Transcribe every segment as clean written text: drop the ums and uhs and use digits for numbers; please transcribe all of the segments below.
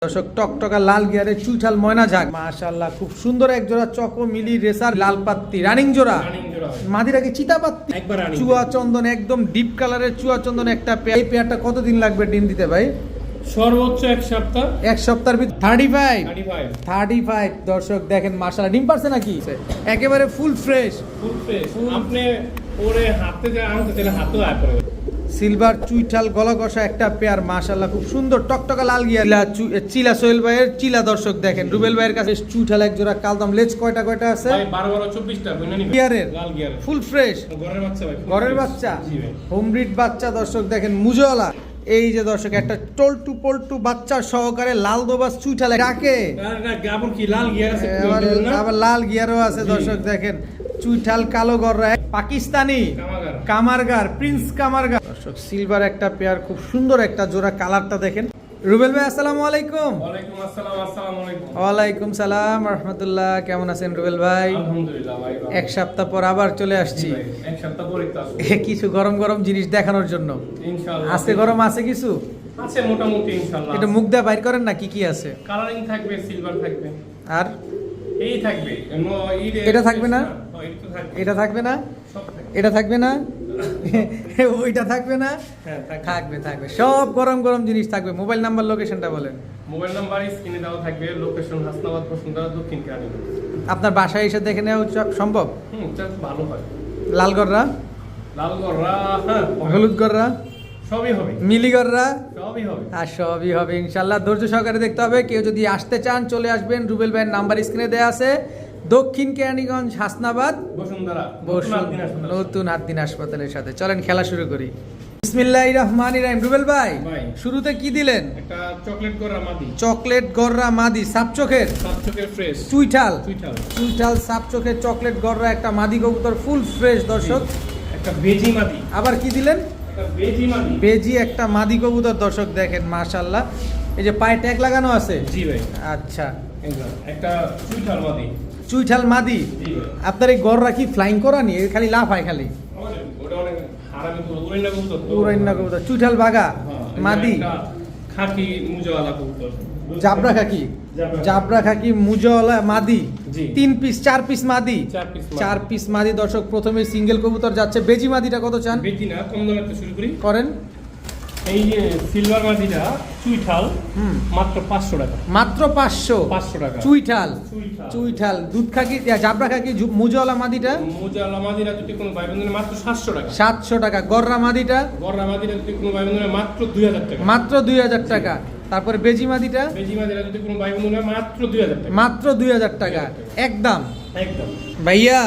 দর্শক টকটকা লাল গিয়ারের চুইঠাল ময়না ঝাক মাশাআল্লাহ খুব সুন্দর এক জোড়া চকো মিলি রেসার লাল পাত্তি রানিং জোড়া মাদিরা কি চিতা পাত্তি চুয়া চন্দন একদম ডিপ কালারের চুয়া চন্দন একটা পেয়ার। এই পেয়ারটা কতদিন লাগবে ডিম দিতে ভাই? সর্বোচ্চ এক সপ্তাহের ভিতর 35 দর্শক দেখেন মাশাআল্লাহ ডিম পারছে নাকি একেবারে ফুল ফ্রেশ আপনি ওরে হাতে যা আনতে তাহলে হাতেও আয় করে সিলভার চুইঠাল গলা কষা একটা পেয়ার মাশাআল্লাহ খুব সুন্দর টকটকা লাল গিয়ার চিলা সোহেল ভাইয়ের চিলা দর্শক দেখেন রুবেল ভাইয়ের কাছে চুইঠাল এক জোড়া কালদম লেজ কয়টা আছে ভাই 12-24টা বইনা নিবেন গিয়ারের লাল গিয়ার ফুল ফ্রেশ ঘরের বাচ্চা ভাই ঘরের বাচ্চা হোম ব্রিড বাচ্চা দর্শক দেখেন মুজওয়ালা এই যে দর্শক একটা টলটু পল্টু বাচ্চা সহকারে লাল দোবাস চুইঠাল ডাকে গাবর কি লাল গিয়ার আছে আবার লাল গিয়ারও আছে দর্শক দেখেন চুইঠাল কালো গররা পাকিস্তানি কামারগার প্রিন্স কামারগার দর্শক সিলভার একটা পেয়ার খুব সুন্দর একটা জোড়া কালারটা দেখেন। রুবেল ভাই আসসালামু আলাইকুম। ওয়ালাইকুম আসসালাম। আসসালামু আলাইকুম। ওয়ালাইকুম সালাম রাহমাতুল্লাহ। কেমন আছেন রুবেল ভাই? আলহামদুলিল্লাহ ভাই। এক সপ্তাহ পর আবার চলে আসছি এক সপ্তাহ পরে তো আসছি কিছু গরম গরম জিনিস দেখানোর জন্য। ইনশাআল্লাহ আজকে গরম আছে কিছু আছে মোটামুটি ইনশাআল্লাহ। এটা মুখ দিয়ে বাইর করেন না কি কি আছে? কালারিং থাকবে, সিলভার থাকবে আর এই থাকবে এটা থাকবে না, এটা থাকবে না, এটা থাকবে না, ওইটা থাকবে না, থাকবে থাকবে সব গরম গরম জিনিস থাকবে। মোবাইল নাম্বার লোকেশনটা বলেন। মোবাইল নাম্বার স্ক্রিনে দেওয়া থাকবে, লোকেশন হাসনাবাদ বসুন্ধরা দক্ষিণ কেরানীগঞ্জ। আপনার বাসায় এসে দেখে নেওয়া সম্ভব? ভালো হয়। লালগড়রা হ্যাঁ, হলুদগড়রা সবই হবে, মিলিগড়রা সবই হবে আর সবই হবে ইনশাল্লাহ। ধৈর্য সহকারে দেখতে হবে। কেউ যদি আসতে চান চলে আসবেন। রুবেল ভাইয়ের নাম্বার স্ক্রিনে দেওয়া আছে। দক্ষিণ কেরানীগঞ্জ হাসনাবাদ বসুন্ধরা নতুন হাতদিন হাসপাতালের সাথে। চলেন খেলা শুরু করি। বিসমিল্লাহির রহমানির রহিম। রুবেল ভাই শুরুতে কি দিলেন? একটা চকলেট গররা মাদি। চকলেট গররা মাদি সাপচোখের ফ্রেশ চুইঠাল সাপচোখের চকলেট গররা একটা মাদি কবুতর ফুল ফ্রেশ দর্শক। একটা বেজি মাদি। আবার কি দিলেন? একটা বেজি মাদি। বেজি একটা মাদি কবুতর দর্শক দেখেন মাশাআল্লাহ। এই যে পায়ে ট্যাগ লাগানো আছে। জি ভাই। আচ্ছা একটা চুইঠাল মাদি। চুইঠাল মাদি। আপনার এই গররা কি ফ্লাইং করা নি? খালি লাফ হয় খালি। ওটা অনেক হারামি কবুতর। উড়াইন্না কবুতর চুইঠাল বাগা মাদি। খাকি মুজাওয়ালা কবুতর। জাবরা খাকি মুজাওয়ালা মাদি। 3 পিস 4 পিস মাদি। 4 পিস মাদি দর্শক। প্রথমে সিঙ্গেল কবুতর যাচ্ছে। বেজি মাদিটা কত চান? বেজি না, কম দামে একটা শুরু করেন। এই যে সিলভার মাদিটা চুইঠাল মাত্র 500 টাকা। মাত্র 500 টাকা। চুইঠাল দুধ খাকি জাবরা খাকি মুজাওয়ালা মাদিটা যদি কোনো ভাই বন্ধুরা মাত্র 700 টাকা। 700 টাকা। গররা মাদিটা যদি কোনো ভাই বন্ধুরা মাত্র 2000 টাকা। মাত্র 2000 টাকা। তারপরে বেজি মাদিটা যদি কোনো ভাই বন্ধুরা মাত্র 2000 টাকা। মাত্র 2000 টাকা একদম। ভাইয়া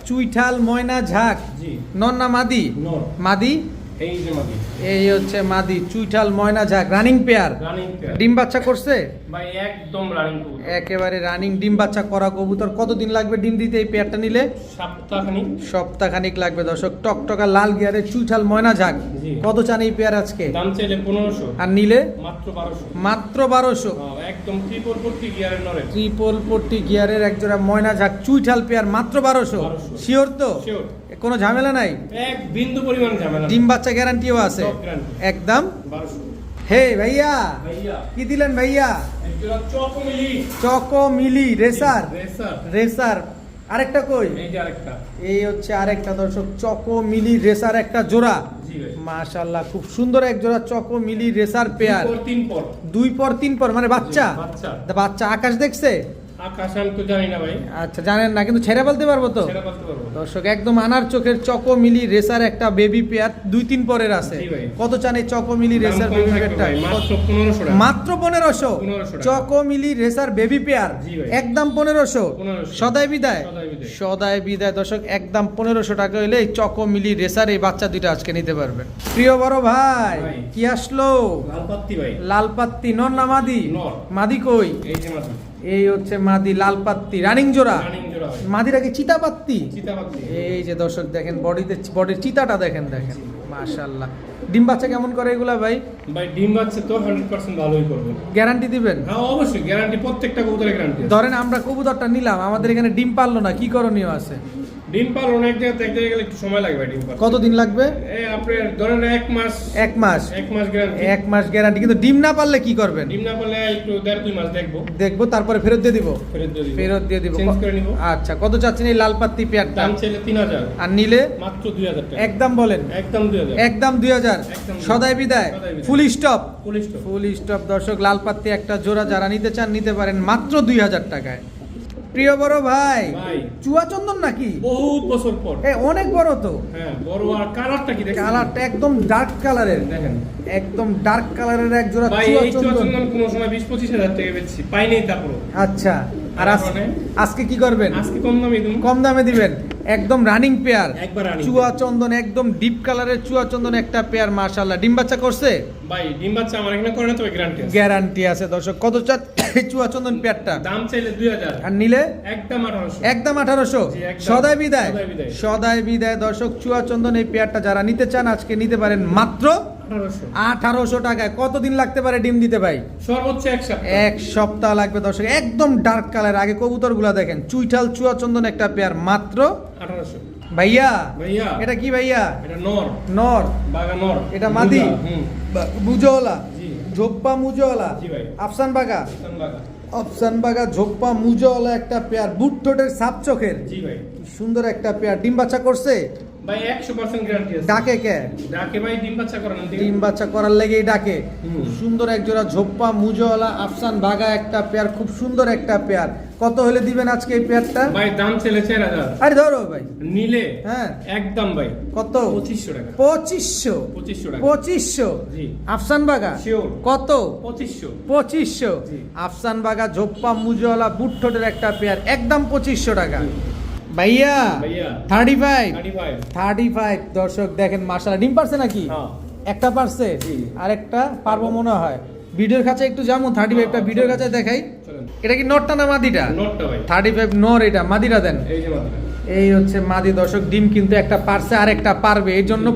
চুইঠাল ময়না ঝাক নন্না মাদি মাদি এই হচ্ছে মাদি চুইঠাল ময়না ঝাক রানিং পেয়ার। ডিম বাচ্চা করছে ভাই? একদম রানিং কবুতর, একেবারে রানিং ডিম বাচ্চা করা কবুতর। কতদিন লাগবে ডিম দিতে এই পেয়ারটা নিলে? সপ্তাহখানিক লাগবে দর্শক। টকটকা লাল গিয়ারের চুইঠাল ময়না ঝাক। কত চান এই পেয়ার আজকে? দাম চাইলে 1500 আর নিলে মাত্র 1200। একদম ট্রিপল পট্টি গিয়ারের এক জোড়া ময়না ঝাক চুইঠাল পেয়ার মাত্র 1200। শিওর তো? কোনো ঝামেলা নাই? এক বিন্দু পরিমাণ ঝামেলা। ডিম বাচ্চা গ্যারান্টিও আছে একদম। হে ভাইয়া কি দিলেন ভাইয়া? চকো মিলি রেসার আরেকটা কই? এই হচ্ছে আরেকটা দর্শক চকো মিলি রেসার একটা জোড়া মাশাআল্লাহ খুব সুন্দর এক জোড়া চকো মিলি রেসার পেয়ার। 2 পর 3 পর মানে বাচ্চা আকাশ দেখছে? আকাশ আমি তো জানি না ভাই। আচ্ছা জানেন না, কিন্তু ছেড়ে বলতে পারবো তো দর্শক। একদম আনার চোখের চকো মিলি রেসার একটা বেবি পেয়ার 2-3 পরের আছে। কত চান এই চকো মিলি রেসার বেবি পেয়ারটা? মাত্র 1500। চকো মিলি রেসার বেবি পেয়ার একদম 1500। সদাই বিদায় দর্শক। একদম 1500 টাকা হইলে এই চকো মিলি রেসার এই বাচ্চা দুইটা আজকে নিতে পারবেন। প্রিয় বড় ভাই কি আসলো? লালপাত্তি নন্না মাদি কই? এই হচ্ছে মাদি লালপাত্তি রানিং জোড়া। মাদিরা কি চিতা পাত্তি? এই যে দর্শক দেখেন বডির চিতাটা দেখেন মাশাআল্লাহ। ডিম বাচ্চা কেমন করে এগুলা ভাই? ডিম বাচ্চা তো 100% ভালোই করবে। গ্যারান্টি দিবেন? হ্যাঁ অবশ্যই গ্যারান্টি, প্রত্যেকটা কবুতরের গ্যারান্টি। ধরেন আমরা কবুতরটা নিলাম, আমাদের এখানে ডিম পারলো না, কি করণীয় আছে? ডিম পাল অনেক জায়গাতে এক জায়গায় গেলে একটু সময় লাগবে ডিম পাল। কতদিন লাগবে? এই আপনার ধরেন 1 মাস। 1 মাস 1 মাস গ্যারান্টি। 1 মাস গ্যারান্টি। কিন্তু ডিম না পারলে কি করবেন? ডিম না পারলে একটু 1.5-2 মাস দেখবো, তারপরে ফেরত দিয়ে দিব। ফেরত দিয়ে দিব, চেঞ্জ করে নিব। আচ্ছা, কত চাচ্ছেন এই লাল পাত্তি পেয়ারটা? দাম চাইলে 3000 আর নিলে মাত্র 2000 টাকা। একদম বলেন, একদম 2000। একদম 2000। সদাই বিদায়, ফুল স্টপ। ফুল স্টপ দর্শক, লাল পাত্তি একটা জোড়া যারা নিতে চান নিতে পারেন মাত্র 2000 টাকায়। প্রিয় বড় ভাই, চুয়া চন্দন নাকি? বহুত বছর পর। অনেক বড় তো। হ্যাঁ বড়। আর কালারটা কি দেখেন? কালারটা একদম ডার্ক কালারের, দেখেন একদম ডার্ক কালারের এক জোড়া ভাই। চুয়া এই চুয়া চন্দন চন্দন কোন সময় 20-25 হাজার টাকা বেচছি, পাই নাই তারপর। আচ্ছা, আর আজকে কি করবেন? আজকে কম দামে দিন। কম দামে দিবেন। একদম রানিং পেয়ার, একবার রানিং চুয়া চন্দন, একদম ডিপ কালারের চুয়া চন্দন একটা পেয়ার। মাশাআল্লাহ, ডিম বাচ্চা করছে ভাই। ডিম বাচ্চা আমার এখানে করে না, তবে গ্যারান্টি আছে। গ্যারান্টি আছে দর্শক। কত চান এই চুয়া চন্দন পেয়ারটা? দাম চাইলে 2000 আর নিলে একদম 1800। একদম 1800। জি, একদম। সদাই বিদায়, সদাই বিদায়। সদাই বিদায় দর্শক। চুয়া চন্দন এই পেয়ারটা যারা নিতে চান আজকে নিতে পারেন মাত্র 1800 টাকায়। কতদিন লাগতে পারে ডিম দিতে ভাই? সর্বোচ্চ 1 সপ্তাহ। 1 সপ্তাহ লাগবে দর্শক। একদম ডার্ক কালার। আগে কবুতরগুলা দেখেন, চুইঠাল চুয়া চন্দন একটা পেয়ার, মাত্র 1800। ভাইয়া ভাইয়া এটা কি ভাইয়া? এটা নর। নর। বাগা নর। এটা মাদি। মুজওয়ালা, জি। ঝোপ্পা মুজওয়ালা। জি ভাই। আফসান বাগা, বাগা। আফসান বাগা, ঝোপ্পা মুজওয়ালা একটা পেয়ার, বুট ঠোঁটের সাপ চোখের। জি ভাই। সুন্দর একটা পেয়ার। ডিম বাচ্চা করছে ভাই 100% গ্যারান্টি আছে। ডাকে কে? ডাকে ভাই ডিম বাচ্চা করানো। ডিম বাচ্চা করার লেগেই ডাকে। সুন্দর এক জোড়া ঝোপ্পা মুজওয়ালা আফসান বাগা একটা পেয়ার, খুব সুন্দর একটা পেয়ার। কত হলে দিবেন আজকে এই পেয়ারটা? ভাই দাম ছেলে 4000। আরে ধরো ভাই, নিলে হ্যাঁ একদম ভাই। কত? 2500 টাকা। 2500। 2500 টাকা। 2500। জি। আফসান বাগা শিওর। কত? 2500। 2500। জি। আফসান বাগা ঝোপ্পা মুজওয়ালা বুট ঠোঁটের একটা পেয়ার, একদম 2500 টাকা। ভাইয়া ভাইয়া 35। 35। 35 দর্শক দেখেন, মাশাআল্লাহ। ডিম পারছে নাকি? হ্যাঁ। একটা পারছে, জি। আর একটা পারবো মনে হয়। ভিডিওর কাছে একটু যেমন 35টা ভিডিওর কাছে দেখাই। চলেন। এটা কি নটটা না মাদিটা? নটটা ভাই। 35 নর। এটা মাদিটা দেন। এই যে মাদিটা। এই হচ্ছে মাদি দর্শক। ডিম কিন্তু একটা পারছে আর একটা পারবে, এই জন্য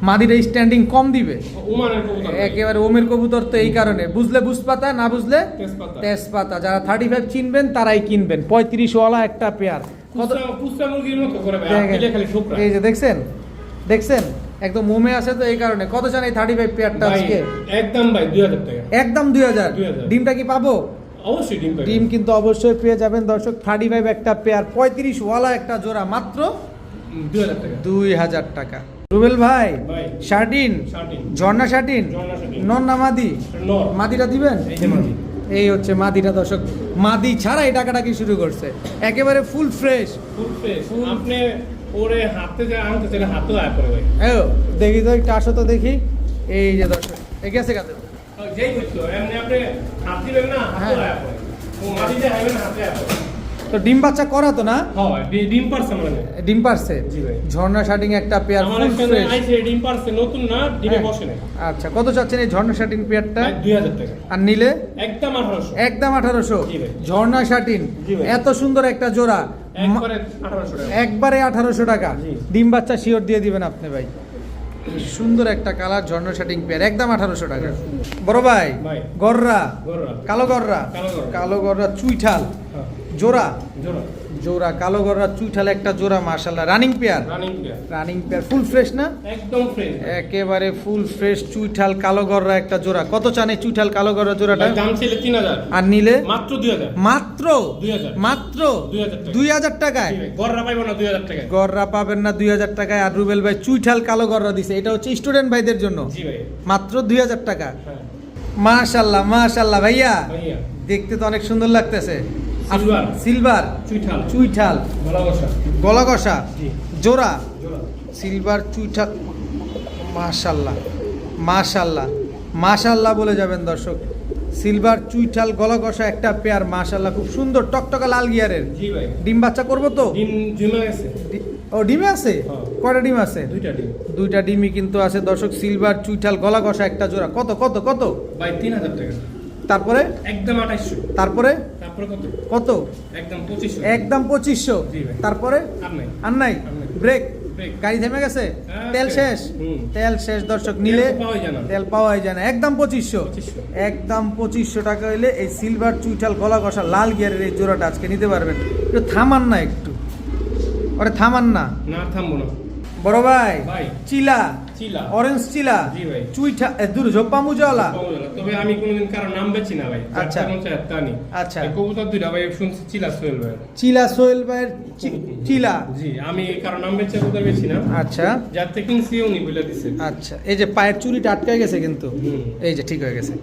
মাদিটা স্ট্যান্ডিং কম দিবে। ওমানের কবুতর ভাই। একেবারে ওমের কবুতর তো, এই কারণে বুঝলে বুঝপাতা, না বুঝলে তেজপাতা। তেজপাতা। যারা 35 চিনবেন তারাই কিনবেন। 35 ওয়ালা একটা পেয়ার। কত? পুষ্টা মুরগির মতো করে ভাই। দেখেন, আপনি খালি ঠোকরা। এই যে দেখছেন, দেখছেন একদম মোমে আছে তো, এই কারণে। কত চান এই 35 পেয়ারটা ভাই আজকে? একদম ভাই 2000 টাকা। একদম 2000। 2000 ডিমটা কি পাবো? অবশ্যই ডিম পাবেন। ডিম কিন্তু অবশ্যই পেয়ে যাবেন দর্শক। 35 একটা পেয়ার, 35 ওয়ালা একটা জোড়া, মাত্র 2000 টাকা। 2000 টাকা। রুবেল ভাই, ভাই শার্টিন, শার্টিন। ঝর্ণা শার্টিন, ঝর্ণা শার্টিন। নন না মাদি? নর। মাদিটা দিবেন? এই যে মাদি। এই হচ্ছে মাদিটা দর্শক। মাদি ছাড়াই টাকাটাকি শুরু করছে, একেবারে ফুল ফ্রেশ। Full fresh. আপনি ওরে হাতে যা আনতে চাইলে হাতেও আয় করে ভাই। দেখি তো একটু, আসো তো দেখি। এই যে দর্শক, গেছে কাছে। যেই বুঝতো এমনি আপনি হাত দিবেন না, হাতেও আয় করে। ও মাটিতে হাইবেন, হাতে আয় করে। তো ডিম বাচ্চা করা তো না? হয় ডিম পারছে মানে। ডিম পারছে। জি ভাই। ঝর্ণা শার্টিং একটা পেয়ার, আমার ফুল এখানে ফ্রেশ। আইছে ডিম পারছে, নতুন না, ডিমে বসে নাই। আচ্ছা, কত চাচ্ছেন এই ঝর্ণা শার্টিং পেয়ারটা? ভাই 2000 টাকা। আর নিলে একদম 1800। একদম 1800। জি ভাই। ঝর্ণা শার্টিন, জি ভাই। এত সুন্দর একটা জোড়া, একবারে 1800 টাকা। একবারে 1800 টাকা। জি। ডিম বাচ্চা শিওর দিয়ে দিবেন আপনি ভাই। সুন্দর একটা কালার ঝর্ণা শার্টিং পেয়ার, একদম 1800 টাকা। বড় ভাই, ভাই। গররা, গররা। কালো গররা, কালো গররা। কালো গররা চুইঠাল হ্যাঁ। জোড়া, জোড়া। জোড়া কালো গররা চুইঠাল একটা জোড়া, মাশাআল্লাহ। Running pair, running player. Running pair, full fresh না? একদম ফ্রেশ। একেবারে ফুল ফ্রেশ চুইঠাল কালো গররা একটা জোড়া। কত চান এই চুইঠাল কালো গররা জোড়াটা? দাম ছিল 3000। আর নিলে মাত্র 2000। মাত্র 2000 মাত্র 2000 টাকা। 2000 টাকায়। গররা পাইবো না 2000 টাকায়। গররা পাবেন না 2000 টাকায়। আর রুবেল ভাই চুইঠাল কালো গররা দিছে, এটা হচ্ছে স্টুডেন্ট ভাইদের জন্য। জি ভাই। মাত্র 2000 টাকা। হ্যাঁ মাশাআল্লাহ, মাশাআল্লাহ ভাইয়া, ভাইয়া। দেখতে তো অনেক সুন্দর লাগতেছে। সিলভার। সিলভার চুইঠাল। চুইঠাল গলা বসা। গলা কষা জি। জোড়া, জোড়া। সিলভার চুইঠাল। মাশাআল্লাহ, মাশাআল্লাহ, মাশাআল্লাহ বলে যাবেন দর্শক। সিলভার চুইঠাল গলা কষা একটা পেয়ার, মাশাআল্লাহ, খুব সুন্দর টকটকা লাল গিয়ারের। জি ভাই। ডিম বাচ্চা করবো তো? ডিম জমে গেছে। ও ডিমে আছে? হ্যাঁ। কয়টা ডিম আছে? দুইটা ডিম। দুইটা ডিমই কিন্তু আছে দর্শক। সিলভার চুইঠাল গলা কষা একটা জোড়া। কত কত কত? ভাই 3000 টাকা। তারপরে? একদম 2800। তারপরে? তারপরে কত? কত? একদম 2500। একদম 2500। জি ভাই। তারপরে? আর নাই। আর নাই? আর নাই। ব্রেক? ব্রেক। গাড়ি থেমে গেছে? হ্যাঁ, তেল শেষ? হুম। তেল শেষ দর্শক। নিলে তেল তো পাওয়াই যায় না। তেল পাওয়াই যায় না। একদম 2500। 2500। একদম 2500 টাকা হইলে এই সিলভার চুইঠাল গলা কষা লাল গিয়ারের এই জোড়াটা আজকে নিতে পারবেন। একটু থামান না একটু। ওরে থামান না। না থামবো না বড় ভাই ভাই। চিলা চিলা অরেঞ্জ চিলা জি ভাই। চুইঠা দূর ঝোপ্পা মুজাওয়ালা। তবে আমি কোনোদিন কারো নাম বেছি না ভাই। আচ্ছা। তা নি আচ্ছা। এই কবুতর দুইটা ভাই শুনছি চিলা সোহেল ভাই। চিলা সোহেল ভাইয়ের চিলা। জি আমি কারো নাম বেচে কবুতর বেছি না। আচ্ছা যাতে কিনছি উনি বলে দিছে। আচ্ছা এই যে পায়ের চুরিটা আটকে গেছে কিন্তু হুম। এই যে ঠিক হয়ে গেছে।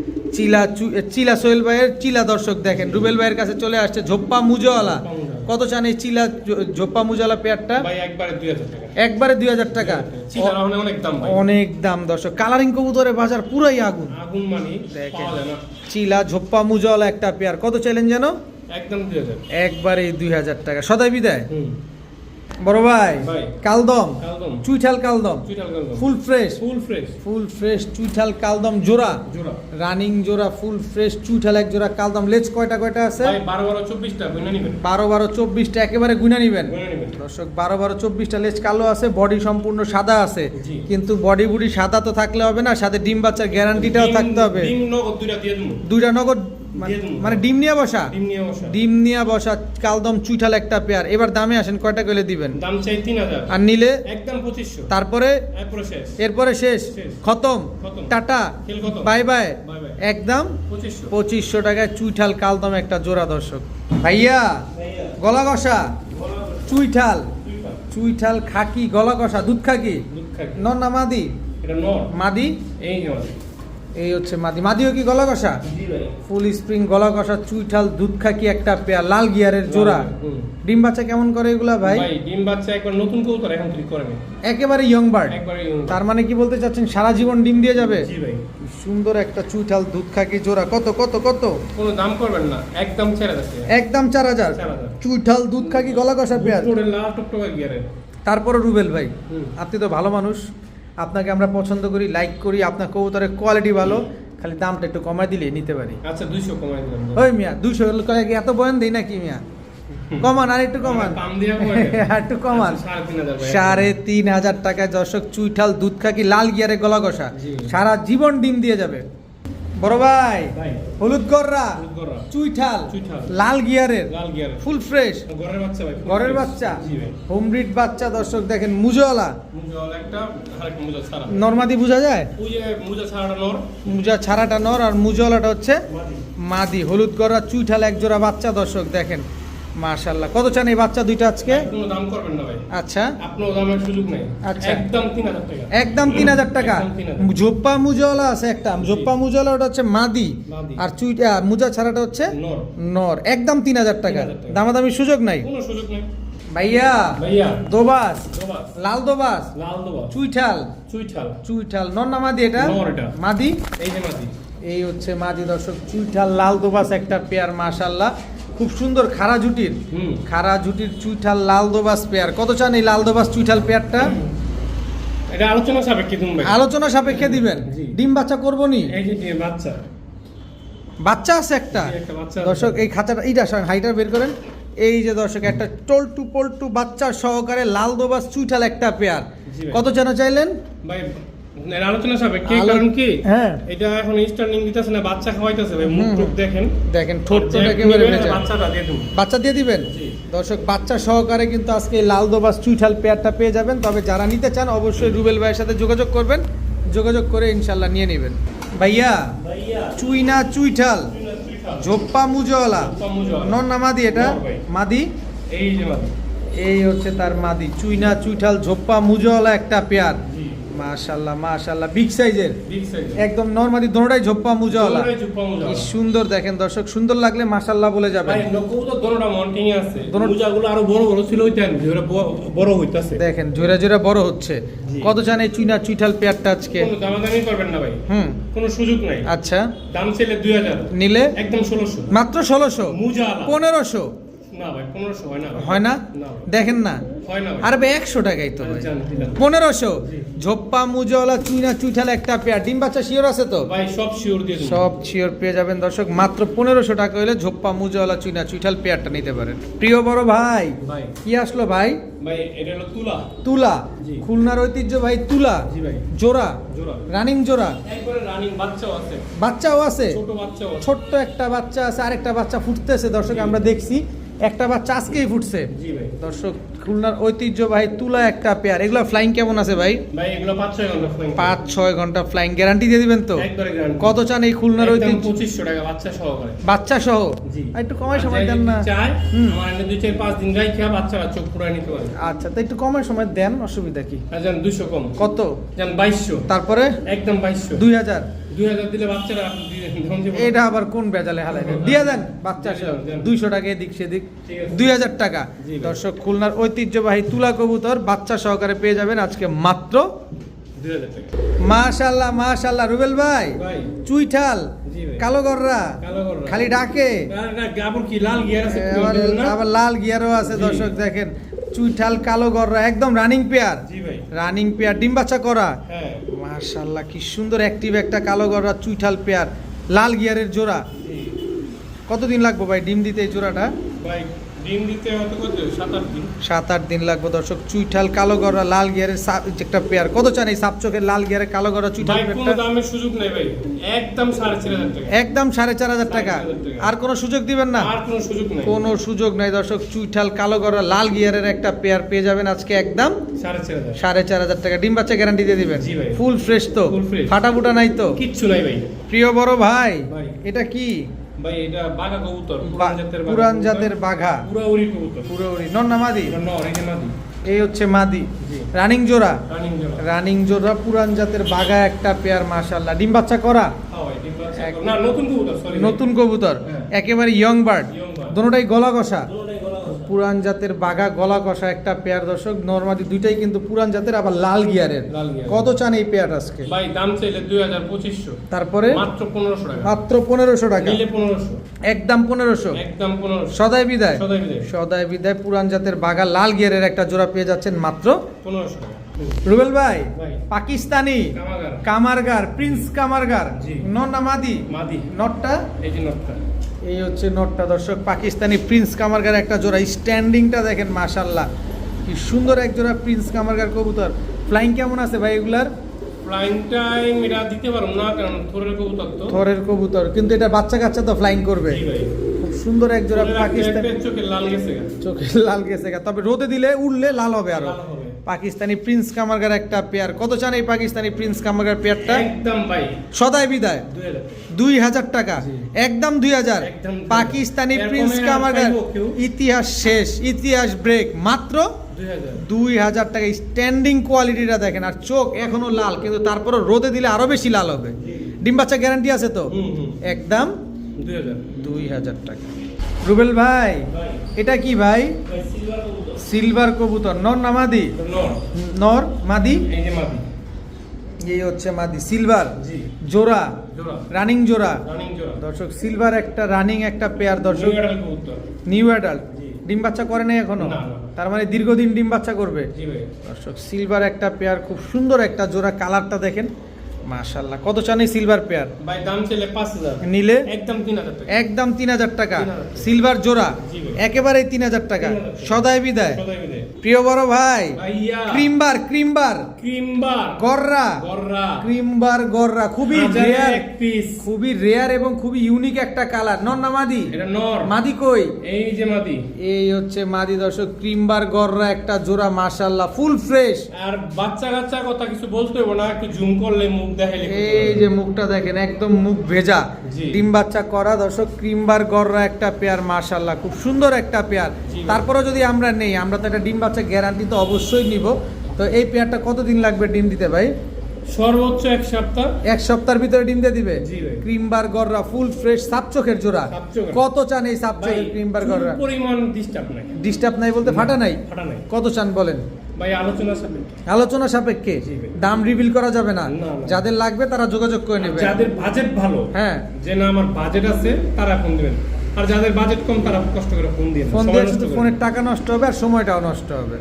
চিলা সোহেল ভাইয়ের চিলা দর্শক দেখেন রুবেল ভাইয়ের কাছে চলে আসছে ঝোপ্পা মুজাওয়ালা। কত চান এই চিলা ঝোপ্পা মুজাওয়ালা পেয়ারটা? ভাই একবারে 2000 টাকা। একবারে 2000 টাকা। চিলার অনেক দাম ভাই। অনেক দাম দর্শক। কালারিং কবুতরের বাজার পুরাই আগুন। আগুন মানে দেখেন। পাওয়া যায় না। চিলা ঝোপ্পা মুজাওয়ালা একটা পেয়ার কত চাইলেন যেন? একদম 2000। একবারে 2000 টাকা। সদাই বিদায় হুম। বড় ভাই ভাই। কালদম কালদম। চুইঠাল কালদম চুইটাল কালদম। Full fresh full fresh. চুইঠাল কালদম জোড়া জোড়া। রানিং জোড়া ফুল ফ্রেশ চুইঠাল এক জোড়া কালদম। লেজ কয়টা আছে? ভাই 12 12 24টা গুনা নিবেন। 12 12 24টা একেবারে গুনা নিবেন। গুনা নিবেন। দর্শক 12 12 24টা লেজ কালো আছে, বডি সম্পূর্ণ সাদা আছে। জি। কিন্তু বডি বুডি সাদা তো থাকলে হবে না, সাথে ডিম বাচ্চার গ্যারান্টিটাও থাকতে হবে। ডিম নগদ দুইটা দিয়ে দেবো। দুইটা নগদ দিয়ে দেবো। মানে ডিম নিয়ে বসা? ডিম নিয়ে বসা। ডিম নিয়ে বসা কালদম চুইঠাল একটা পেয়ার। এবার দামে আসেন কয়টা কইলে দিবেন? দাম চাই 3000। আর নিলে একদম 2500। তারপরে এরপরে শেষ। এরপরে শেষ শেষ। খতম খতম। টাটা খেল খতম। Bye bye bye bye. একদম 2500। 2500 টাকায় চুইঠাল কালদম একটা জোড়া দর্শক। ভাইয়া ভাইয়া। গলা কষা চুইঠাল দুইটা। চুইঠাল খাকি গলা কষা দুধ খাকি দুধ খাই। নর না মাদি? এটা নর। মাদি। এই যে মাদি। এই হচ্ছে মাদি। মাদিও কি গলা কষা? জি ভাই। ফুল স্প্রিং গলা কষা চুইঠাল দুধ খাকি একটা পেয়ার লাল গিয়ারের জোড়া। হুম। ডিম বাচ্চা কেমন করে এগুলা ভাই? ভাই ডিম বাচ্চা একবার নতুন কবুতর এখন ক্লিক করে নি। একেবারে ইয়ং বার্ড। একবারে তার মানে কি বলতে চাচ্ছেন সারা জীবন ডিম দিয়ে যাবে? জি ভাই। সুন্দর একটা চুইঠাল দুধ খাকি জোড়া। কত কত কত? কোনো দাম করবেন না, একদম ছেড়ে যাচ্ছে। একদম 4000। 4000 চুইঠাল দুধ খাকি গলা কষা পেয়ার। পুরো লাল টকটকা গিয়ারের। তারপরে রুবেল ভাই হুম। আপনি তো ভালো মানুষ, আপনাকে আমরা পছন্দ করি, লাইক করি, আপনার কবুতরের কোয়ালিটি ভালো, খালি দামটা একটু কমাই দিলে নিতে পারি। আচ্ছা 200 কমাই দিলাম। ওই মিয়া 200 কি এত বয়ান দেই নাকি মিয়া? কমান আর একটু কমান। পাম দিয়া কমাই। একটু কমান। আচ্ছা, 3500 ভাই। 3500 টাকায় দর্শক চুইঠাল দুধ খাকি লাল গিয়ারে গলা কষা জি। সারা জীবন ডিম দিয়ে যাবে। বড় ভাই ভাই। হলুদ গররা হলুদ গররা। চুইঠাল চুইঠাল। লাল গিয়ারের লাল গিয়ারের। ফুল ফ্রেশ ঘরের বাচ্চা ভাই। ঘরের বাচ্চা জি ভাই। হোম ব্রিড বাচ্চা দর্শক দেখেন মুজাওয়ালা মুজাওয়ালা একটা আরেকটা মুজা ছাড়া। নরমাদি বোঝা যায়? ওই যে মুজা ছাড়াটা নর। মুজা ছাড়াটা নর আর মুজাওয়ালাটা হচ্ছে মাদি। মাদি। হলুদ গররা চুইঠাল এক জোড়া বাচ্চা দর্শক দেখেন মাশাআল্লাহ। কত চান এই বাচ্চা দুইটা আজকে? কোনো দাম করবেন না ভাই। আচ্ছা আপনার দামের সুযোগ নাই। আচ্ছা। একদম 3000 টাকা। একদম 3000 টাকা। একদম 3000 জোপ্পা মুজাওয়ালা আছে একটা, জোপ্পা মুজাওয়ালা ওটা হচ্ছে মাদি মাদি। আর মুজা ছাড়াটা হচ্ছে নর। নর। একদম 3000 টাকা। 3000 টাকা। দামাদামি সুযোগ নাই কোনো সুযোগ নাই। ভাইয়া। ভাইয়া। দোবাস দোবাস। লাল দোবাস লাল দোবাস। চুইঠাল চুইঠাল। চুইঠাল নর না মাদি এটা? নর এটা। মাদি। এই যে মাদি। এই হচ্ছে মাদি দর্শক চুইঠাল লাল দোবাস একটা পেয়ার মাশাআল্লাহ খুব সুন্দর খাড়া জুটির। হুম। খাড়া জুটির চুইঠাল লাল দোবাস পেয়ার। কত চান এই লাল দোবাস চুইঠাল পেয়ারটা? এটা আলোচনা সাপেক্ষে তুমি ভাই। আলোচনা সাপেক্ষে দিবেন। জি। ডিম বাচ্চা করবো নি? এই যে বাচ্চা। বাচ্চা আছে একটা জি, একটা বাচ্চা আছে। দর্শক এই খাঁচাটা এইটা হাইটার বের করেন। এই যে দর্শক একটা টলটু পল্টু বাচ্চা সহকারে লাল দোবাস চুইঠাল একটা পেয়ার। জি ভাই। কত যেন চাইলেন? ভাই এর আলোচনা সাপেক্ষে কারণ কি? হ্যাঁ এটা এখন স্টার্নিং দিতেছে না, বাচ্চা খাওয়াইতেছে ভাই। মুখ টুক দেখেন। দেখেন ঠোঁটটা আর যে একেবারে নিবেন, ভেজা। বাচ্চাটা দিয়ে দেবো। বাচ্চা দিয়ে দিবেন? জি। দর্শক বাচ্চা সহকারে কিন্তু আজকে এই লাল দোবাস চুইঠাল পেয়ারটা পেয়ে যাবেন। তবে যারা নিতে চান অবশ্যই রুবেল ভাইয়ের সাথে যোগাযোগ করবেন, যোগাযোগ করে ইনশাল্লাহ নিয়ে নেবেন। ভাইয়া ভাইয়া। চুইনা চুইঠাল ঝোপ্পা মুজাওয়ালা নর না মাদি এটা? নর ভাই। মাদি। এই যে মাদি। এই হচ্ছে তার মাদি চুইনা চুইঠাল ঝোপ্পা মুজাওয়ালা একটা পেয়ার। জি। মাশাআল্লাহ মাশাআল্লাহ বিগ সাইজের বিগ সাইজ। একদম নরমাদি দোনোটাই ঝোপ্পা মুজাওয়ালা। দোনোটাই ঝোপ্পা মুজাওয়ালা। কি সুন্দর দেখেন দর্শক, সুন্দর লাগলে মাশাআল্লাহ বলে যাবেন। ভাই নকুতো দোনোটা মন্টিং আছে। দোনো- মুজাগুলো আরো বড় বড় ছিল ওইটান, যেটা বড় হইতাছে। দেখেন জোরে জোরে বড় হচ্ছে। জি। কত জান এই চুইনা চুইঠাল পেয়ারটা আজকে? কোনো দামাদামি করবেন না ভাই। কোনো সুযোগ নাই। আচ্ছা দাম ছেলে 2000। নিলে একদম 1600। মাত্র 1600। মুজাওয়ালা। 1500 না ভাই 1500 হয় না ভাই। হয় না? না ভাই। দেখেন না হয় না ভাই। আর ভাই 100 টাকাই তো ভাই। জানি দিলাম। 1500 জি। ঝোপ্পা মুজাওয়ালা চুইনা চুইঠাল একটা পেয়ার। ডিম বাচ্চা শিওর আছে তো? ভাই সব শিওর দিয়ে দেবো। সব শিওর পেয়ে যাবেন দর্শক। মাত্র 1500 টাকা হলে ঝোপ্পা মুজাওয়ালা চুইনা চুইঠাল পেয়ারটা নিতে পারেন। প্রিয় বড় ভাই ভাই। কি আসলো ভাই? ভাই এটা হলো তুলা। তুলা। জি। খুলনার ঐতিহ্য ভাই তুলা। জি ভাই। জোড়া জোড়া। রানিং জোড়া। একবারে রানিং বাচ্চাও আছে। বাচ্চাও আছে। ছোট বাচ্চাও আছে। ছোট্ট একটা বাচ্চা আছে, আরেকটা বাচ্চা ফুটতেছে দর্শক জি। আমরা দেখছি। একটা বাচ্চা আজকেই ফুটছে জি ভাই দর্শক খুলনার ঐতিহ্যবাহী তুলা একটা পেয়ার এগুলো ফ্লাইং কেমন আছে ভাই ভাই এগুলো 5-6 ঘন্টা ফ্লাইং 5-6 ঘন্টা ফ্লাইং গ্যারান্টি দিয়ে দিবেন তো একবারে গ্যারান্টি কত চান এই খুলনার একদম ঐতিহ্য 2500 টাকা বাচ্চা সহকারে বাচ্চা সহ জি আর একটু কমায় সময় দেন না চাই হুম। আমার এনে 2-4-5 দিন রাইখা বাচ্চারা চোখ পুরাই নিতে পারে আচ্ছা তো একটু কমায় সময় দেন অসুবিধা কি আর জান 200 কম কত জান 2200 তারপরে একদম 2200 2000 2000 দিলে বাচ্চারা আপনি দিয়ে দেন এটা আবার কোন বেজালে হালাই দিয়ে দেন বাচ্চা সহ 200 টাকা এদিক সেদিক 2000 টাকা জি ভাই। দর্শক খুলনার ঐতিহ্যবাহী তুলা কবুতর বাচ্চা সহকারে পেয়ে যাবেন আজকে মাত্র 2000 টাকা মাশাআল্লাহ মাশাআল্লাহ রুবেল ভাই ভাই চুইঠাল জি ভাই কালো গররা কালো গররা। খালি ডাকে না গাবর কি লাল গিয়ার আছে আবার না আবার লাল গিয়ারও আছে জি। দর্শক দেখেন চুইঠাল কালো গররা একদম রানিং পেয়ার জি ভাই রানিং পেয়ার ডিম বাচ্চা করা হ্যাঁ মাশাআল্লাহ কি সুন্দর অ্যাক্টিভ একটা কালো গররা চুইঠাল পেয়ার লাল গিয়ারের জোড়া জি কতদিন লাগবে ভাই ডিম দিতে এই জোড়াটা ভাই ডিম দিতে হয়তো কত 7-8 দিন 7-8 দিন লাগবে দর্শক চুইঠাল কালো গররা লাল গিয়ারের একটা পেয়ার কত চান এই সাপ চোখের লাল গিয়ারের কালো গররা চুইঠাল ভাই কোনো পেয়ারটা দামের সুযোগ নেই ভাই একদম 4500 টাকা একদম 4500 টাকা 4500 টাকা। আর কোনো সুযোগ দিবেন না আর কোনো সুযোগ নেই কোনো সুযোগ নাই দর্শক চুইঠাল কালো গররা লাল গিয়ারের একটা পেয়ার পেয়ে যাবেন আজকে একদম 4500 4500 টাকা ডিম বাচ্চা গ্যারান্টি দিয়ে দিবেন জি ভাই। ফুল ফ্রেশ তো Full fresh। ফাটাফুটা নাই তো কিচ্ছু নাই ভাই প্রিয় বড় ভাই ভাই। এটা কি ভাই এটা বাঘা কবুতর পুরান জাতের বাঘা পুরান কবুতর। জাতের বাঘা পুরা উড়ি কবুতর পুরো নন্না মাদি এটা নর এই যে মাদি এই হচ্ছে মাদি জি রানিং জোড়া রানিং জোড়া রানিং জোড়া পুরান জাতের বাঘা একটা পেয়ার মাশাআল্লাহ ডিম বাচ্চা করা হ্যাঁ ভাই ডিম বাচ্চা করো। না নতুন কবুতর সরি নতুন কবুতর হ্যাঁ। একেবারে ইয়ং বার্ড Young bird। দুটোটাই গলা কষা দুটোটাই গলা কষা। পুরান জাতের বাঘা গলা কষা একটা পেয়ার দর্শক নরমাদি দুইটাই কিন্তু পুরান জাতের আবার লাল গিয়ারের লাল গিয়ার। কত চান এই পেয়ার আজকে ভাই দাম চাইলে 2500 তারপরে মাত্র 1500 টাকা মাত্র 1500 টাকা নিলে 1500 একদম 1500 একদম 1500 সদাই বিদায় সদাই বিদায় সদাই বিদায় পুরান জাতের বাঘা লাল গিয়ারের একটা জোড়া পেয়ে যাচ্ছেন মাত্র 1500 টাকা রুবেল ভাই ভাই। পাকিস্তানি কামাগার কামারগার প্রিন্স কামারগার জি। নন্না মাদি মাদি নটটা এই যে নটটা এই হচ্ছে নটটা দর্শক পাকিস্তানি প্রিন্স কামারগার একটা জোড়া স্ট্যান্ডিংটা দেখেন মাশাল্লাহ কি সুন্দর এক জোড়া প্রিন্স কামারগার কবুতর ফ্লাইং কেমন আছে ভাই এগুলার ফ্লাইং টাইম এটা দিতে পারবো না কারণ থরের কবুতর তো থরের কবুতর কিন্তু এটা বাচ্চা কাচ্চা তো ফ্লাইং করবে জি ভাই খুব সুন্দর এক জোড়া থরের পাকিস্তানি একটা চোখে লাল গেছে গা। চোখে লাল গেছে গা। তবে রোদে দিলে উড়লে লাল হবে আরো লাল হবে। পাকিস্তানি প্রিন্স কামারগার একটা পেয়ার কত চান এই পাকিস্তানি প্রিন্স কামারগার পেয়ারটা একদম ভাই সদাই বিদায় 2000 2000 টাকা জি। একদম 2000 একদম 2000 পাকিস্তানি এর প্রিন্স কমে আর কামারগার পাইবো কেউ? ইতিহাস শেষ ইতিহাস ব্রেক মাত্র 2000 2000 টাকা স্ট্যান্ডিং কোয়ালিটিটা দেখেন আর চোখ এখনো লাল কিন্তু তারপরও রোদে দিলে আরো বেশি লাল হবে ডিম বাচ্চা গ্যারান্টি আছে তো হুম একদম 2000 2000 টাকা রুবেল ভাই ভাই এটা কি ভাই ভাই সিলভার কবুতর সিলভার কবুতর নর না মাদি নর নর মাদি এই যে মাদি এই হচ্ছে মাদি সিলভার জি জোড়া জোড়া রানিং জোড়া রানিং জোড়া দর্শক সিলভার একটা রানিং একটা পেয়ার দর্শক নিউ এডাল কবুতর নিউ অ্যাডাল্ট জি। ডিম বাচ্চা করে নাই এখনো না, না। তার মানে দীর্ঘদিন ডিম বাচ্চা করবে জি ভাই দর্শক সিলভার একটা পেয়ার খুব সুন্দর একটা জোড়া কালারটা দেখেন মাশাআল্লাহ কত চান এই সিলভার পেয়ার ভাই দাম চাইলে 5000 নিলে একদম 3000 টাকা একদম 3000 টাকা 3000 সিলভার জোড়া জি ভাই। একেবারে 3000 টাকা 3000 সদাই বিদায় সদাই বিদায় প্রিয় বড় ভাই ভাইয়া ক্রিমবার ক্রিমবার ক্রিমবার গররা গররা ক্রিমবার গররা খুবই হাজারে রেয়ার এক পিস খুবই রেয়ার এবং খুবই ইউনিক একটা কালার নর না মাদি এটা নর মাদি কই এই যে মাদি এই হচ্ছে মাদি দর্শক ক্রিমবার গররা একটা জোড়া মাশাআল্লাহ ফুল ফ্রেশ আর বাচ্চা কাচ্চার কথা কিছু বলতে হবে না একটু জুম করলে মুখ দেখাইলে এই যে মুখটা দেখেন একদম মুখ ভেজা জি। ডিম বাচ্চা করা দর্শক ক্রিমবার গররা একটা পেয়ার মাশাআল্লাহ খুব সুন্দর একটা পেয়ার জি। তারপরেও যদি আমরা নেই আমরা তো একটা ডিম বাচ্চা গ্যারান্টি তো অবশ্যই নিব তো এই পেয়ারটা কতদিন লাগবে ডিম দিতে ভাই সর্বোচ্চ এক সপ্তাহ এক সপ্তাহের ভিতরে ডিম দিয়ে দিবে জি ভাই। ক্রিমবার গররা ফুল ফ্রেশ সাপ চোখের জোড়া সাপ চোখের। কত চান এই সাপ ভাই চোখের ক্রিমবার গররা পরিমাণ ডিস্টার্ব নাই ডিস্টার্ব নাই বলতে ফাটা নাই ফাটা নাই কত চান বলেন ভাই আলোচনা সাপেক্ষে আলোচনা সাপেক্ষে জি ভাই। দাম রিভিল করা যাবে না না, না। যাদের লাগবে তারা যোগাযোগ করে নেবে যাদের বাজেট ভালো হ্যাঁ যে না আমার বাজেট আছে তারা ফোন দিবেন আর যাদের বাজেট কম তারা কষ্ট করে ফোন দিয়ে ফোন দিয়ে শুধু ফোনের টাকা নষ্ট হবে আর সময়টাও নষ্ট হবে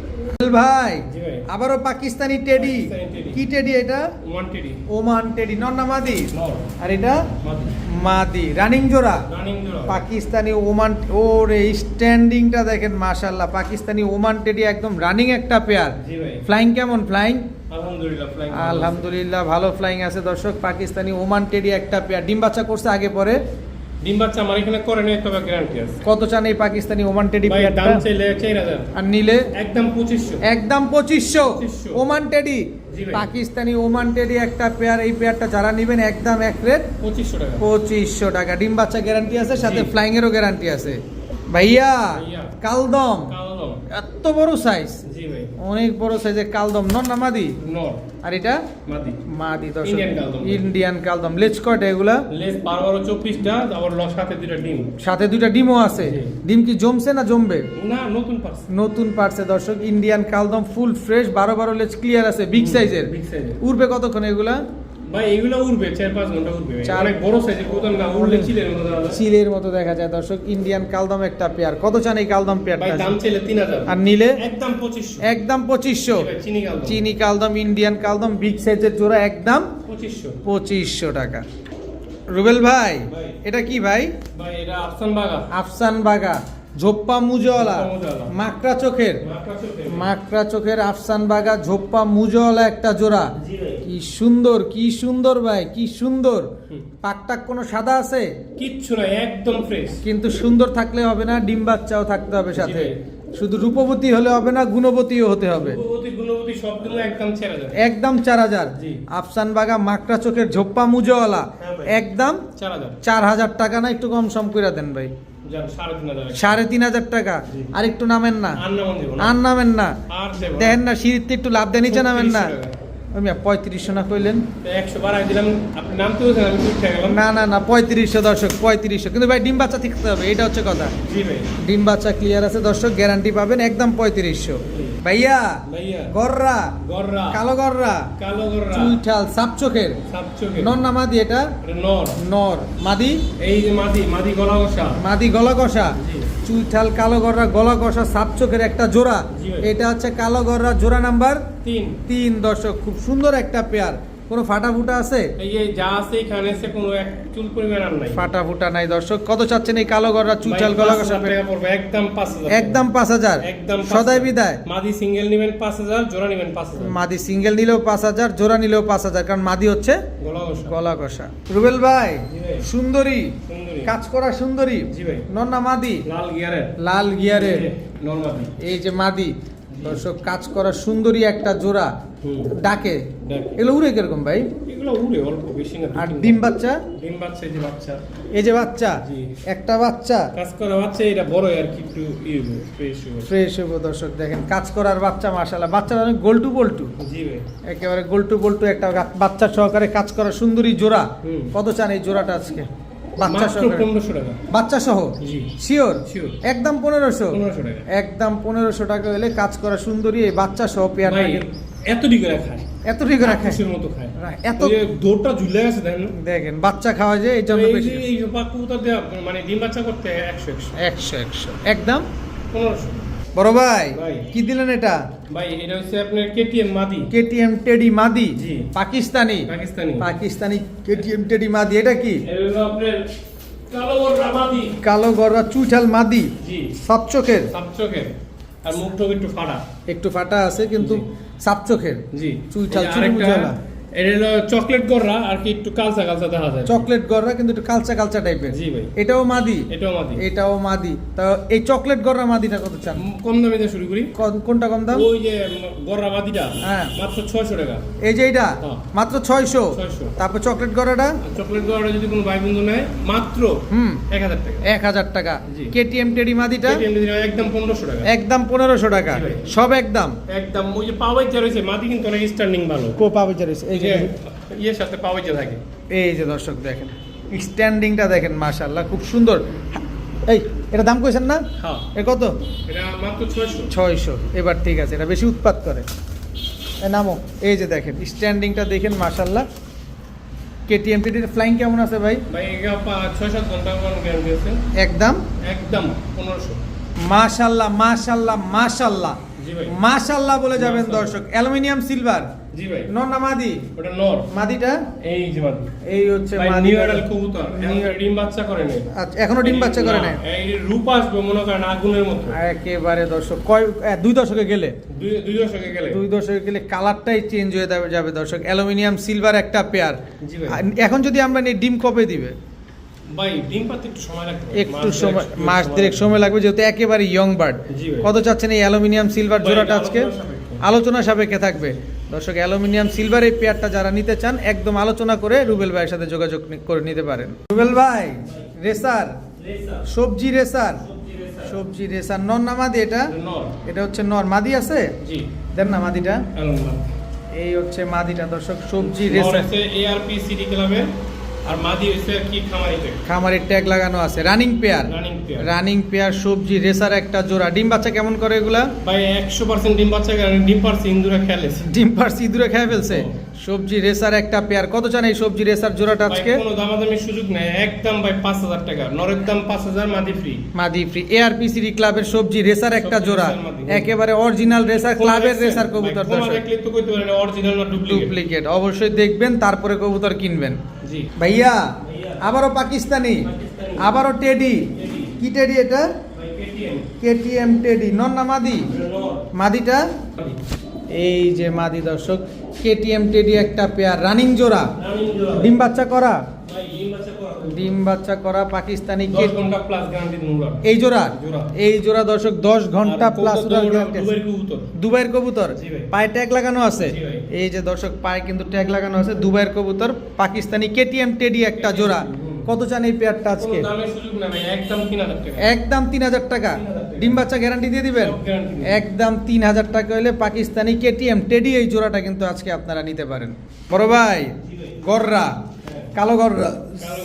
ভাই জি ভাই। আবারও পাকিস্তানি টেডি পাকিস্তানি টেডি। কি টেডি এটা ওয়ান্টেডি ওমান টেডি নর না মাদি নর আর এটা মাদি মাদি রানিং জোড়া রানিং জোড়া পাকিস্তানি ওমান ওরে স্ট্যান্ডিংটা দেখেন মাশাআল্লাহ পাকিস্তানি ওমান টেডি একদম রানিং একটা পেয়ার জি ভাই ফ্লাইং কেমন ফ্লাইং আলহামদুলিল্লাহ ফ্লাইং আলহামদুলিল্লাহ ভালো ফ্লাইং আছে দর্শক পাকিস্তানি ওমান টেডি একটা পেয়ার ডিম বাচ্চা করছে আগে পরে ডিম বাচ্চা আমার এখানে করে নেই, তবে গ্যারান্টি আছে। কত চান এই পাকিস্তানি ওমান টেডি ভাই পেয়ারটা? দাম চাইলে 4000, আর নিলে একদম 2500। একদম 2500 2500 ওমান টেডি। জি ভাই। পাকিস্তানি ওমান টেডি একটা পেয়ার, এই পেয়ারটা যারা নেবেন একদম এক রেট 2500 টাকা। 2500 টাকা। ডিম বাচ্চা গ্যারান্টি আছে, সাথে জি। ফ্লাইং এরও গ্যারান্টি আছে। ভাইয়া ভাইয়া। কালদম কালো। এত বড় সাইজ, জি ভাই। অনেক বড় সাইজের কালদম, নন না মাদি? নর। আর এটা মাদি। মাদি। দর্শক ইন্ডিয়ান কালদম। ইন্ডিয়ান কালদম। লেজ কয়টা এগুলা? লেজ 12-24টা, আবার সাথে দুইটা ডিম। সাথে দুইটা ডিমও আছে। জি। ডিম কি জমছে না জমবে? না, নতুন পার্স। নতুন পার্সে দর্শক, ইন্ডিয়ান কালদম ফুল ফ্রেশ, 12 লেজ ক্লিয়ার আছে, বিগ সাইজের। বিগ সাইজের। উড়বে কতক্ষণ এগুলা? ভাই এগুলো উড়বে 4-5 ঘন্টা উড়বে ভাই। চার- অনেক বড় সাইজের কবুতর না, উড়লে চিলের মতো দাঁড়াবে। চিলের মতো দেখা যায় দর্শক। ইন্ডিয়ান কালদম একটা পেয়ার, কত চান এই কালদম ভাই পেয়ারটা? দাম চাইলে 3000, আর নিলে একদম 2500। একদম 2500। ভাই চিনি কালদম। চিনি কালদম, ইন্ডিয়ান কালদম, বিগ সাইজের জোড়া, একদম 2500। 2500 টাকা। রুবেল ভাই ভাই। এটা কি ভাই? ভাই এটা আফসান বাগা। আফসান বাগা, ঝোপ্পা মুজওয়ালা, ঝোপ্পা মুজওয়ালা। মাকড়া চোখের, মাকড়া চোখে। মাকড়া চোখের আফসান বাগা, ঝোপ্পা মুজওয়ালা একটা জোড়া। জি ভাই। কি সুন্দর, কি সুন্দর ভাই, কি সুন্দর। হুম। পাকটাক কোনো সাদা আছে? কিচ্ছু নাই, একদম ফ্রেশ। কিন্তু সুন্দর থাকলে হবে না, ডিম বাচ্চাও থাকতে হবে সাথে। জি শুধু রূপবতী হলে হবে না, গুণবতীও হতে হবে। গুণবতী সবগুলো একদম 4000। একদম 4000। জি। আফসান বাগা, মাকড়া চোখের, ঝোপ্পা মুজওয়ালা, হ্যাঁ ভাই। একদম 4000। 4000 টাকা। না একটু কম সম করে দেন ভাই? যান 3500। 3500 টাকা। জি। আর একটু নামেন না? আর নাম দেব না। আর নামেন না? আর দেব না। দেখেন না সিঁড়িতে একটু লাভ দেন, নিচে নামেন না? 3600 টাকা। ওই মিয়া 3500 না কইলেন? 100 বাড়াই দিলাম, আপনি নাম তুলছেন, আমি ঠিক গেলাম। না না না 3500 দর্শক, 3500। কিন্তু ভাই ডিম বাচ্চা থাকতে হবে, এটা হচ্ছে কথা। জি ভাই। ডিম বাচ্চা ক্লিয়ার আছে দর্শক, গ্যারান্টি পাবেন, একদম 3500। ভাইয়া ভাইয়া। গররা, গররা। কালো গররা, কালো গররা। চুইঠাল, সাপ চোখের, সাপ চোখে। নর না মাদি এটা? এটা নর। নর। মাদি? এই যে মাদি, মাদি গলা কষা। মাদি গলা কষা। জি। চুইঠাল, কালো গররা, গলা কষা, সাপ চোখের একটা জোড়া। জি ভাই। এটা হচ্ছে কালো গররা, জোড়া নাম্বার 3। 3 দর্শক। খুব সুন্দর একটা পেয়ার, কোনো ফাটা ফুটা আছে? এই যে যা আছে এখানে এসে কোনো এক চুল পরিমাণ আর নাই। ফাটা ফুটা নাই দর্শক। কত চাচ্ছেন এই কালো গররা, চুইঠাল, গলা কষা? 5000 টাকা পড়বে, একদম 5000। একদম 5000। একদম সদাই বিদায়। মাদি সিঙ্গেল নেবেন 5000, জোড়া নেবেন 5000। মাদি সিঙ্গেল নিলেও 5000, জোড়া নিলেও 5000, কারণ মাদি হচ্ছে গলা কষা। গলা কষা। রুবেল ভাই জি ভাই। সুন্দরী, সুন্দরী। কাজ করা সুন্দরী, জি ভাই। নন্না মাদি, লাল গিয়ারের। লাল গিয়ারের, নর মাদি। এই যে মাদি দর্শক, কাজ করা সুন্দরী একটা জোড়া। হুম। ডাকে ডাকে। এগুলো উড়ে কিরকম ভাই? এগুলো উড়ে অল্প, বেশি না। আর ডিম বাচ্চা? ডিম বাচ্চা, এই যে বাচ্চা। এই যে বাচ্চা, জি। একটা বাচ্চা কাজ করা বাচ্চা, এটা বড় আর কি একটু ফ্রেশ হবে। ফ্রেশ হবো দর্শক। দেখেন কাজ করার বাচ্চা, মাশাআল্লাহ। বাচ্চাটা অনেক গোল্টু বল্টু, জি ভাই। একেবারে গোল্টু বল্টু একটা বাচ্চা সহকারে কাজ করা সুন্দরী জোড়া। হুম। কত চান এই জোড়াটা আজকে? বাচ্চা মাত্র সহকারে, 1500 টাকা। বাচ্চা সহ? জি। শিওর? Sure। একদম 1500। 1500 টাকা। একদম 1500 টাকা হলে কাজ করা সুন্দরী এই বাচ্চা সহ পেয়ারটা ভাই এত ডিগ্রি খায়, এতটুকু রাখে। খুশির মতো খায়। এত ওই যে দৌড়টা ঝুলে গেছে দেখেন না? দেখেন বাচ্চা খাওয়া যায় এই জন্য এই বেশি। যে এই কবুতর দেয়া মানে ডিম বাচ্চা করতে 100 100 একদম 1500। বড় ভাই ভাই। কি দিলেন এটা? ভাই এটা হচ্ছে আপনার কেটিএম মাদি। কেটিএম টেডি মাদি, জি। পাকিস্তানি, পাকিস্তানি। পাকিস্তানি কেটিএম টেডি মাদি। এটা কি? এটা হলো আপনার কালো গররা মাদি। কালো গররা চুইঠাল মাদি, জি। সাপ চোখের, সাপ চোখের। আর মুখটা একটু ফাটা। একটু ফাটা আছে কিন্তু জি। সাপ চোখের, জি। চুইঠাল, এই যে চুনি আরেকটা, মুজালা। এটা হলো চকলেট গররা আর কি একটু কালচা কালচা দেখা যায়। চকলেট গররা কিন্তু একটু কালচা কালচা টাইপের। জি ভাই। এটাও মাদি? এটাও মাদি। এটাও মাদি। তা এই চকলেট গররা মাদিটা কত চান? কম দামে দিয়ে শুরু করি। কোনটা কম দাম? ওই যে গররা মাদিটা হ্যাঁ। মাত্র 600 টাকা। এই যে এটা হ্যাঁ। মাত্র 600। 600। তারপর চকলেট গড়াটা আর চকলেট গররা যদি কোনো ভাই বন্ধু নেয় মাত্র 1000 টাকা। 1000 টাকা। জি। কেটিএম টেডি মাদিটা KTM দিলে একদম 1500 টাকা। একদম 1500 টাকা। জি ভাই। সব একদম। একদম ওই যে পাওয়াইচা রয়েছে মাদি কিন্তু অনেক স্ট্যান্ডিং ভালো। কো পাবে চারিস এই এই যে যে ইয়ের সাথে পাওয়াইচা থাকে। এই যে দর্শক দেখেন স্ট্যান্ডিংটা দেখেন, মাশাআল্লাহ খুব সুন্দর। এই এটা দাম কইছেন না? হ্যাঁ। এ কত? এটা মাত্র 600। 600। এবার ঠিক আছে, এটা বেশি উৎপাত করে। এ নামো। এই যে দেখেন স্ট্যান্ডিংটা দেখেন, মাশাআল্লাহ। কেটিএম টেডির ফ্লাইং কেমন আছে ভাই? ভাই এটা 6-7 ঘন্টা গ্যারান্টি আছে। একদম একদম 1500। মাশাআল্লাহ, মাশাআল্লাহ, মাশাআল্লাহ, জি ভাই। মাশাআল্লাহ বলে যাবেন মাশাআল্লাহ। দর্শক। অ্যালুমিনিয়াম সিলভার, জি ভাই। নর না মাদি? ওটা নর। মাদিটা এই যে মাদি। এই হচ্ছে ভাই মাদি। নিউ এডাল কবুতর। এখন ডিম বাচ্চা করে নেই। আচ্ছা, এখনো ডিম বাচ্চা করে নাই? এই রূপ আসবে মনে করেন আগুনের মতো। একেবারে দর্শক কয় 2 দশকে গেলে, দুই দশকে গেলে। 2 দশকে গেলে কালারটাই চেঞ্জ হয়ে যাবে দর্শক। অ্যালুমিনিয়াম সিলভার একটা পেয়ার। জি ভাই। এখন যদি আমরা নিই ডিম কবে দিবে? ভাই ডিম পাতে একটু সময় লাগবে, একটু সময়, মাস দেড়েক সময় লাগবে, যেহেতু একেবারে ইয়ং বার্ড। জি ভাই। কত চাচ্ছেন এই অ্যালুমিনিয়াম সিলভার ভাই, জোড়াটা আজকে? আলোচনা সাপেক্ষে। আলোচনা সাপেক্ষে থাকবে। দর্শক, অ্যালুমিনিয়াম সিলভার এই পেয়ারটা যারা নিতে চান একদম আলোচনা করে রুবেল ভাইয়ের সাথে যোগাযোগ করে নিতে পারেন। রুবেল ভাই, রেসার, সবজি রেসার, সবজি রেসার নর না মাদি? এটা নর। এটা হচ্ছে নর। মাদি আছে? জি। দেন না মাদিটা। আলহামদুলিল্লাহ। এই হচ্ছে মাদিটা দর্শক, সবজি নর রেসার। আছে এআরপি সিডি ক্লাবের, আর মাদি হইছে কি খামারিতে। খামারের ট্যাগ লাগানো আছে, running pair. Running pair. Running pair সবজি রেসার একটা জোড়া। ডিম বাচ্চা কেমন করে এগুলা? ভাই 100% ডিম বাচ্চা, কারণ ডিম পারছে ইন্দুরে খেলেছে। ডিম পার সিঁদুরে খেয়ে ফেলছে। ও। সবজি রেসার একটা পেয়ার। কত চান এই সবজি রেসার জোড়াটা ভাই আজকে? কোনো দামাদামির সুযোগ নাই, একদম ভাই 5000 টাকা। নরের দাম 5000, মাদি ফ্রি। মাদি ফ্রি। এআরপিসিডি ক্লাবের সবজি রেসার একটা সবজি জোড়া, রেসার মাদি। একেবারে অরিজিনাল রেসার ক্লাবের রেসার কবুতর। কোমা দর্শক, দেখলে তো কইতে পারেন অরিজিনাল না ডুপ্লিকেট। ডুপ্লিকেট অবশ্যই দেখবেন, তারপরে কবুতর কিনবেন। জি। ভাইয়া, আবারও পাকিস্তানি, আবারও টেডি। কি টেডি এটা? ভাই কেটিএম। KTM teddy. নর না মাদি? নর। মাদিটা? এই যে মাদি দর্শক, কেটিএম টেডি একটা পেয়ার, রানিং জোড়া। রানিং জোড়া। ডিম বাচ্চা করা? ভাই ডিম বাচ্চা করা। ডিম বাচ্চা করা পাকিস্তানি 10 ঘন্টা প্লাস গ্যারান্টি নুরা। এই জোড়া? জোড়া। এই জোড়া দর্শক 10 ঘন্টা প্লাস দুবাইয়ের কবুতর। দুবাইয়ের কবুতর। জি ভাই। পায়ে ট্যাগ লাগানো আছে? জি ভাই। এই যে দর্শক, পায়ে কিন্তু ট্যাগ লাগানো আছে। দুবাইয়ের কবুতর পাকিস্তানি কেটিএম টেডি একটা জোড়া। কত চান এই পেয়ারটা আজকে? কোনো দামের সুযোগ না ভাই, একদম 3000 টাকা। একদম 3000 টাকা। 3000 টাকা। ডিম বাচ্চা গ্যারান্টি দিয়ে দিবেন? সব guarantee দিবেন। একদম 3000 টাকা হলে পাকিস্তানি কেটিএম টেডি এই জোড়াটা কিন্তু আজকে আপনারা নিতে পারেন। বড় ভাই, গররা, কালো গররা,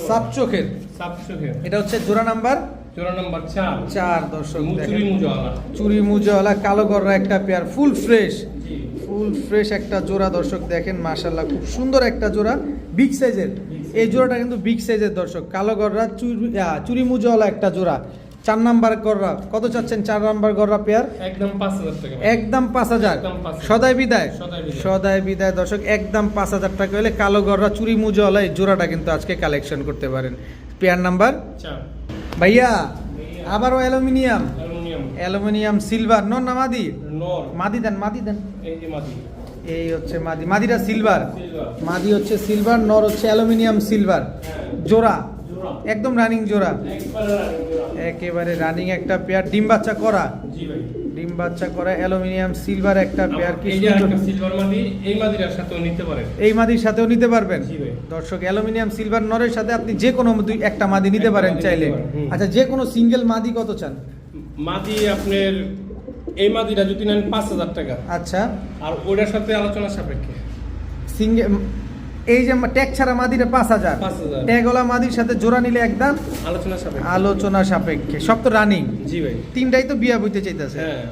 সাত চোখের। 700 এটা হচ্ছে জোড়া নাম্বার জোড়া নাম্বার 4। 4। দর্শক মুচুরি দেখেন, মুজাওয়ালা। চুরি মুজওয়ালা কালো গররা একটা পেয়ার, ফুল ফ্রেশ। জি। ফুল ফ্রেশ একটা জোড়া দর্শক, দেখেন মাশাআল্লাহ খুব সুন্দর একটা জোড়া, বিগ সাইজের। এই জোড়াটা কিন্তু বিগ সাইজের দর্শক, কালো গররা চুরি মুজওয়ালা একটা জোড়া। 4 নাম্বার গররা। কত চাচ্ছেন 4 নাম্বার গররা পেয়ার? একদম 5000 টাকা ভাই। একদম 5000। একদম 5000। সদাই বিদায়? সদাই বিদায়। সদাই বিদায় দর্শক, একদম 5000 টাকা হলে কালো গররা চুরি মুজওয়ালা এই জোড়াটা কিন্তু আজকে কালেকশন করতে পারেন। Pair number 4। ভাইয়া, আবারও অ্যালুমিনিয়াম, অ্যালুমিনিয়াম। Aluminium silver. নর না মাদি? নর। মাদি দেন, মাদি দেন। এই যে মাদি। এই হচ্ছে মাদি। মাদিটা সিলভার, সিলভার। মাদি হচ্ছে সিলভার, নর হচ্ছে অ্যালুমিনিয়াম সিলভার। জোড়া জোড়া। একদম রানিং জোড়া, একবারে রানিং জোড়া। একেবারে রানিং একটা পেয়ার। ডিম বাচ্চা করা? জি ভাই। ডিম বাচ্চা করা অ্যালুমিনিয়াম সিলভার একটা পেয়ার। কি এই যে সুন্দর। একটা সিলভার মাদি, এই মাদিটার সাথেও নিতে পারেন। এই মাদির সাথেও নিতে পারবেন? জি ভাই। দর্শক, অ্যালুমিনিয়াম সিলভার নরের সাথে আপনি যে কোনো একটা মাদি নিতে একটা পারেন মাদি চাইলে। নিতে পারেন, হুম। আচ্ছা, যে কোনো সিঙ্গেল মাদি কত চান? মাদি আপনার এই মাদিটা যদি নেন 5000 টাকা, আচ্ছা, আর ওটার সাথে আলোচনা সাপেক্ষে সিঙ্গেল এই যে ট্যাগ ছাড়া মাদিটা 5000, 5000 ট্যাগওয়ালা মাদির সাথে জোড়া নিলে একদম আলোচনা সাপেক্ষে। আলোচনা সাপেক্ষে। সব তো রানিং, জি ভাই। তিনটাই তো বিয়া বইতে চাইতেছে। হ্যাঁ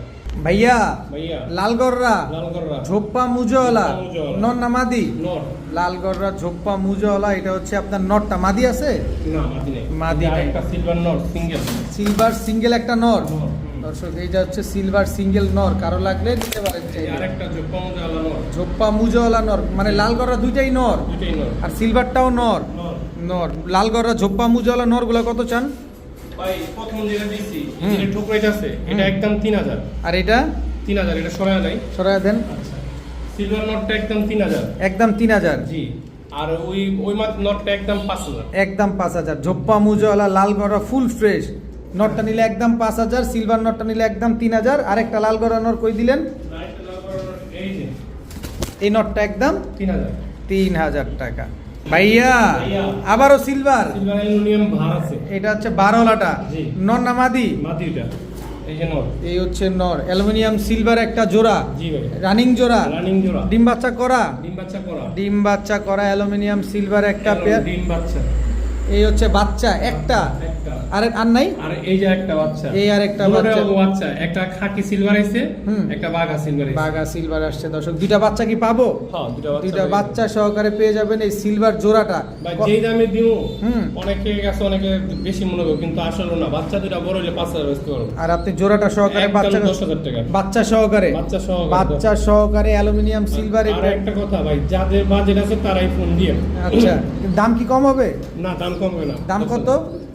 ভাইয়া, ভাইয়া। লালগররা লালগররা। ঝোপ্পা মুজওয়ালা ঝোপ্পা মুজওয়ালা। নর না মাদি? নর। লালগররা ঝোপ্পা মুজওয়ালা, এটা হচ্ছে আপনার নরটা। মাদি আছে? না মাদি নেই। মাদি নেই। একটা সিলভার নর সিঙ্গেল। সিলভার সিঙ্গেল একটা নর। নর। দর্শক, এইটা হচ্ছে সিলভার সিঙ্গেল নর, কারো লাগলে নিতে পারেন চাইলে। আরেকটা জোপ্পা মুজাওয়ালা নর। ঝোপ্পা মুজওয়ালা নর, মানে লালগররা দুইটাই নর দুইটাই নর। আর সিলভারটাও নর। নর। নর লালগররা ঝোপ্পা মুজওয়ালা নরগুলো কত চান? ভাই প্রথম যেটা দিছি, হুম। এটা ঠোকরাইটা আছে, এটা একদম 3000। আর এটা 3000, এটা সরায়া নাই। সরাই দেন। আচ্ছা। সিলভার নটটা একদম 3000। একদম 3000। জি। আর ওই নটটা একদম 5000। একদম 5000। ঝোপ্পা মুজওয়ালা লালগররা ফুল ফ্রেশ নটটা নিলে একদম 5000, সিলভার নটটা নিলে একদম 3000। আর একটা লালগররা নর কই দিলেন? এই যে এই নটটা একদম 3000। 3000 টাকা। ভাইয়া, ভাইয়া। আবারও সিলভার। সিলভার অ্যালুমিনিয়াম ভার আছে। এটা হচ্ছে 12লাটা। জি। নর না মাদি? মাদিটা। এই যে নর। এই হচ্ছে নর, অ্যালুমিনিয়াম সিলভার একটা জোড়া, জি ভাই। রানিং জোড়া। রানিং জোড়া। ডিম বাচ্চা করা? ডিম বাচ্চা করা। ডিম বাচ্চা করা অ্যালুমিনিয়াম সিলভার একটা পেয়ার। ডিম বাচ্চা। এই হচ্ছে বাচ্চা একটা, একটা। আর নাই? আর এই যে একটা বাচ্চা। এই আর একটা দুটোটাও বাচ্চা। বাচ্চা। একটা খাকি সিলভার আইছে, হুম। একটা বাঘা সিলভার আইছে। বাগা সিলভার আসছে দর্শক। দুইটা বাচ্চা কি পাবো? হ্যাঁ, দুইটা বাচ্চা সহকারে পেয়ে যাবেন এই সিলভার জোড়াটা। ভাই যেই দামে দিও, হুম। অনেকে কাছে অনেকে বেশি মনে করো, কিন্তু আসলে না। বাচ্চা দুটা বড় হইলে 5000 বেচতে পারবো। আর আপনি জোড়াটা সহকারে একদম বাচ্চা 10,000 টাকা। বাচ্চা সহকারে বাচ্চা সহকারে। বাচ্চা সহকারে অ্যালুমিনিয়াম সিলভার। আর একটা কথা ভাই, যাদের বাজেট আছে তারাই ফোন দিয়ে। আচ্ছা, দাম কি কম হবে? না, দাম কমবে না। দাম কত?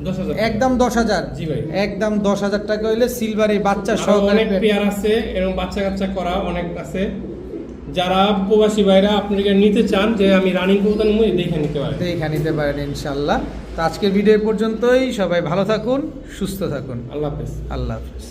10,000। একদম 10,000। জি ভাই। একদম 10,000 টাকা হইলে সিলভার এই বাচ্চা আরো সহকারে অনেক পেয়ার আছে, এরকম বাচ্চা কাচ্চা করা অনেক আছে। যারা প্রবাসী ভাইরা আপনারা নিতে চান যে আমি রানিং কবুতর মুই দেখে নিতে পারেন। দেখে নিতে পারেন ইনশাল্লাহ। তো আজকের ভিডিও পর্যন্তই, সবাই ভালো থাকুন, সুস্থ থাকুন। আল্লাহ হাফেজ। আল্লাহ হাফেজ।